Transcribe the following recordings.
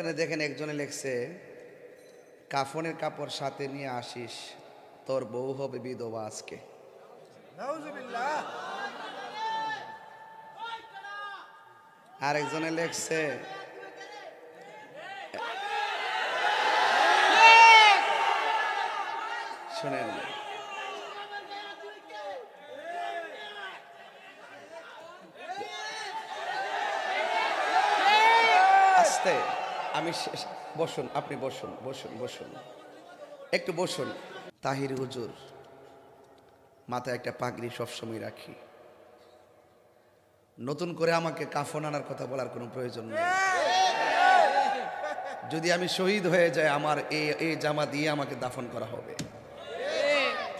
এখানে দেখেন একজনে লেখছে, কাফনের কাপড় সাথে নিয়ে আসিস, তোর বউ হবে বিধবা আজকে। আর একজনে লেখছে, শুনেন, আস্তে, আমি বসুন, আপনি বসুন বসুন বসুন, একটু বসুন। তাহির হুজুর, মাথায় একটা পাগড়ি সবসময় রাখি, নতুন করে আমাকে কাফন আনার কথা বলার কোনো প্রয়োজন নেই। যদি আমি শহীদ হয়ে যাই, আমার এই জামা দিয়ে আমাকে দাফন করা হবে।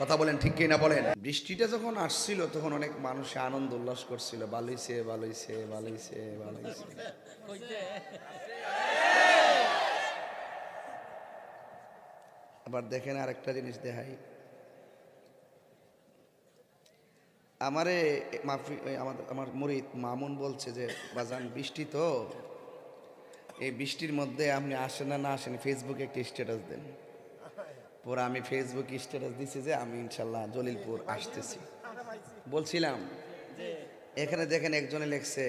কথা বলেন ঠিক কিনা বলেন। বৃষ্টিটা যখন আসছিল তখন অনেক মানুষ আনন্দ উল্লাস করছিল, বালুইছে বালুইছে বালুইছে বালুইছে। আবার দেখেন আরেকটা জিনিস দেখাই, আমারে মাফি আমার মুরিদ মামুন বলছে যে বাজান বৃষ্টি তো, এই বৃষ্টির মধ্যে আপনি আসেন না আসেন, ফেসবুকে একটি স্ট্যাটাস দেন। পরে আমি ফেসবুকে স্ট্যাটাস দিছি যে আমি ইনশাল্লাহ জলিলপুর আসতেছি। বলছিলাম, এখানে দেখেন একজনে লেখছে,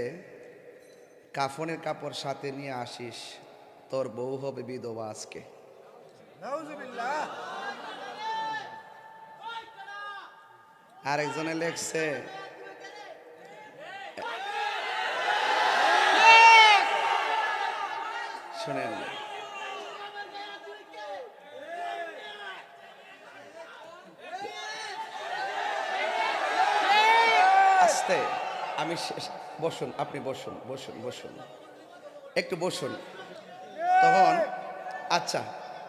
কাফনের কাপড় সাথে নিয়ে আসিস, তোর বউ হবে বিধবা আজকে। আর একজনে লেখছে, শুনেন, আস্তে, আমি বসুন, আপনি বসুন বসুন বসুন, একটু বসুন। তখন আচ্ছা,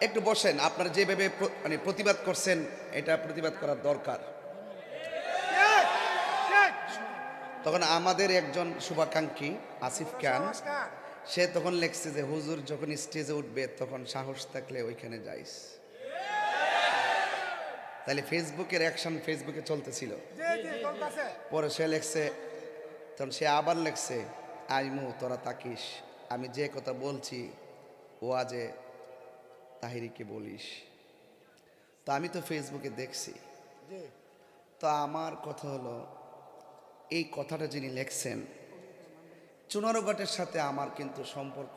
একটু বসেন। আপনারা যেভাবে মানে প্রতিবাদ করছেন, এটা প্রতিবাদ করার দরকার। তখন আমাদের একজন শুভাকাঙ্ক্ষী আসিফ খান, সে তখন লেখছে যে হুজুর যখন স্টেজে উঠবে তখন সাহস থাকলে ওইখানে যাইস। তাহলে ফেসবুকের অ্যাকশন ফেসবুকে চলতেছিল। পরে সে লেখছে, তখন সে আবার লেখছে, আইমু তোরা তাকিস, আমি যে কথা বলছি ও আজে তাহিরিকে বলিস। তো আমি তো ফেসবুকে দেখছি। তো আমার কথা হলো, এই কথাটা যিনি লেখছেন, চুনারুঘাটের সাথে আমার কিন্তু সম্পর্ক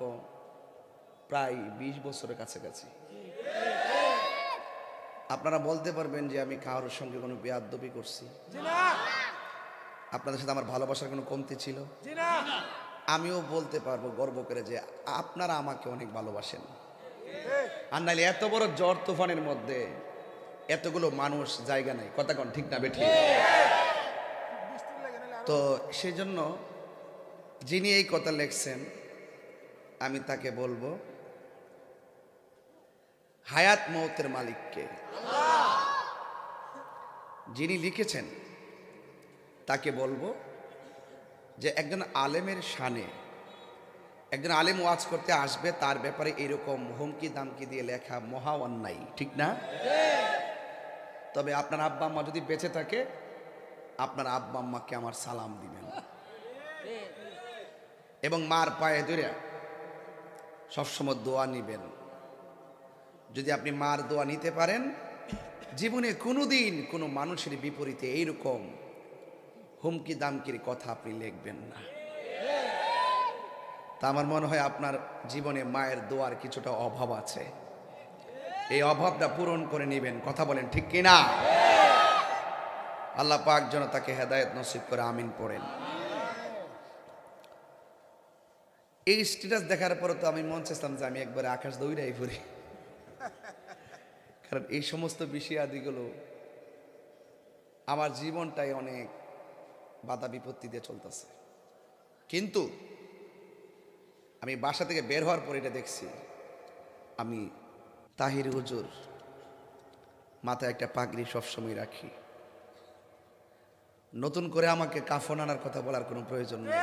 প্রায় 20 বছরের কাছাকাছি। আপনারা বলতে পারবেন যে আমি কারোর সঙ্গে কোনো বেয়াদবি করছি? আপনাদের সাথে আমার ভালোবাসার কোনো কমতি ছিল? আমিও বলতে পারবো গর্ব করে যে আপনারা আমাকে অনেক ভালোবাসেন। আর নাইলে এত বড় ঝড় তুফানের মধ্যে এতগুলো মানুষ জায়গা নাই, কথা কোন ঠিক না বেঠিক? তো সেই জন্য যিনি এই কথা লেখছেন, আমি তাকে বলবো, হায়াত মৌতের মালিককে যিনি লিখেছেন তাকে বলবো যে একজন আলেমের শানে, একজন আলেম ওয়াজ করতে আসবে, তার ব্যাপারে এরকম হুমকি দামকি দিয়ে লেখা মহা অন্যায়, ঠিক না? তবে আপনার আব্বা আম্মা যদি বেঁচে থাকে, আপনার আব্বা আম্মাকে আমার সালাম দিবেন এবং মার পায়ে ধরে সবসময় দোয়া নিবেন। যদি আপনি মার দোয়া নিতে পারেন, জীবনে কোনোদিন কোনো মানুষের বিপরীতে এইরকম হুমকি দামকির কথা আপনি লিখবেন না। তা আমার মনে হয় আপনার জীবনে মায়ের দোয়ার কিছুটা অভাব আছে, এই অভাবটা পূরণ করে নেবেন। কথা বলেন ঠিক কিনা? আল্লাহ পাক যেন তাকে হেদায়েত নসিব করে, আমিন পড়েন। এই স্ট্যাটাস দেখার পরে তো আমি মন চাইছিলাম যে আমি একবারে আকাশ দৌড়াই ঘুরি, কারণ এই সমস্ত বিষয় আদিগুলো আমার জীবনটাই অনেক বাধা বিপত্তি দিয়ে চলতেছে। কিন্তু আমি বাসা থেকে বের হওয়ার পর এটা দেখছি, আমি তাহির হুজুর, মাথায় একটা পাগড়ি সবসময় রাখি, নতুন করে আমাকে কাফন আনার কথা বলার কোনো প্রয়োজন নেই।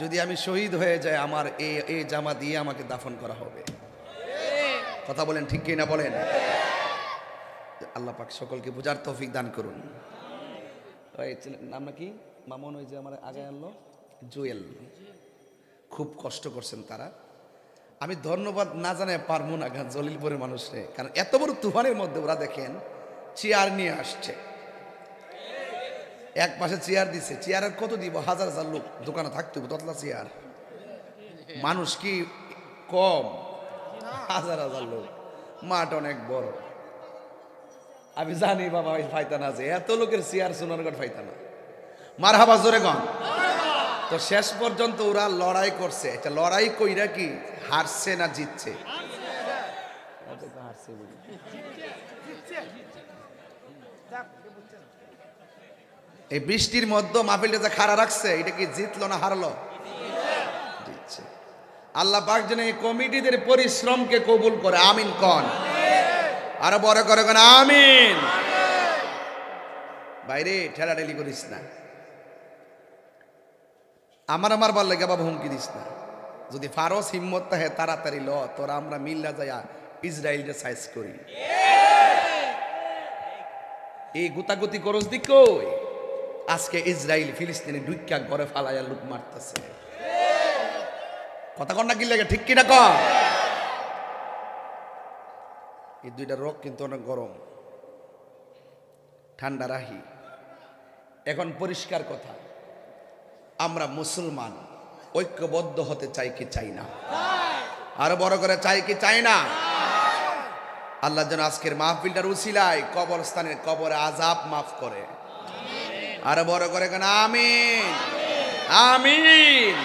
যদি আমি শহীদ হয়ে যাই, আমার এই জামা দিয়ে আমাকে দাফন করা হবে। কথা বলেন ঠিক কিনা বলেন। আল্লাহ পাক সকলকে বুঝার তৌফিক দান করুন। নাম নাকি মামুন, ওই যে আমার আগে আনলো জুয়েল, খুব কষ্ট করছেন তারা। আমি ধন্যবাদ না জানাই পারবো না জলিলপুরের মানুষরে, কারণ এত বড় তুফানের মধ্যে ওরা দেখেন চেয়ার নিয়ে আসছে, এক পাশে চেয়ার দিছে, চেয়ারের কত দিব, হাজার হাজার লোক দোকানে থাকতে হবে ততলা চেয়ার, মানুষ কি কম, হাজার হাজার লোক, মাঠ অনেক বড়। আমি জানি বাবা ফাইতা না যে এত লোকের চেয়ার সোনারগড় ফাইতা না, মার হাবা জোরে গন। তো শেষ পর্যন্ত ওরা লড়াই করছে, এটা লড়াই কইরা কি হারছে না জিতছে? এই বৃষ্টির মধ্যে মাহফিলটা যে খাড়া রাখছে, এটা কি জিতলো না হারলো? জিতছে। আল্লাহ পাক যেন এই কমিটিদের পরিশ্রমকে কবুল করে, আমিন কন, আরো বড় করে কোন আমিন। বাইরে ঠেলাঠেলি করিস না, আমার বল লাগে বাবা, হুমকি দিস না। যদি ফারস হিম্মত থাকে তাড়াতাড়ি ল, তোরা আমরা মিল্লা যাইয়া ইসরায়েলকে সাইজ করি। এই গুতাগুতি করস দি কই? আজকে ইসরায়েল ফিলিস্তিনে ঢুইকা ঘরে ফালাইয়া লুট মারতেছে। কথা কন না কি লাগে, ঠিক কিনা কর? এই দুইটা রোগ কিন্তু অনেক গরম, ঠান্ডা রাহি। এখন পরিষ্কার কথা, আমরা মুসলমান ঐক্যবদ্ধ হতে চাই কি চাই না? আরো বড় করে চাই কি চাই না? আল্লাহ যেন আজকের মাহফিলটার উসিলায় কবরস্থানের কবরে আযাব মাফ করে, আরো বড় করে কেন আমিন আমিন।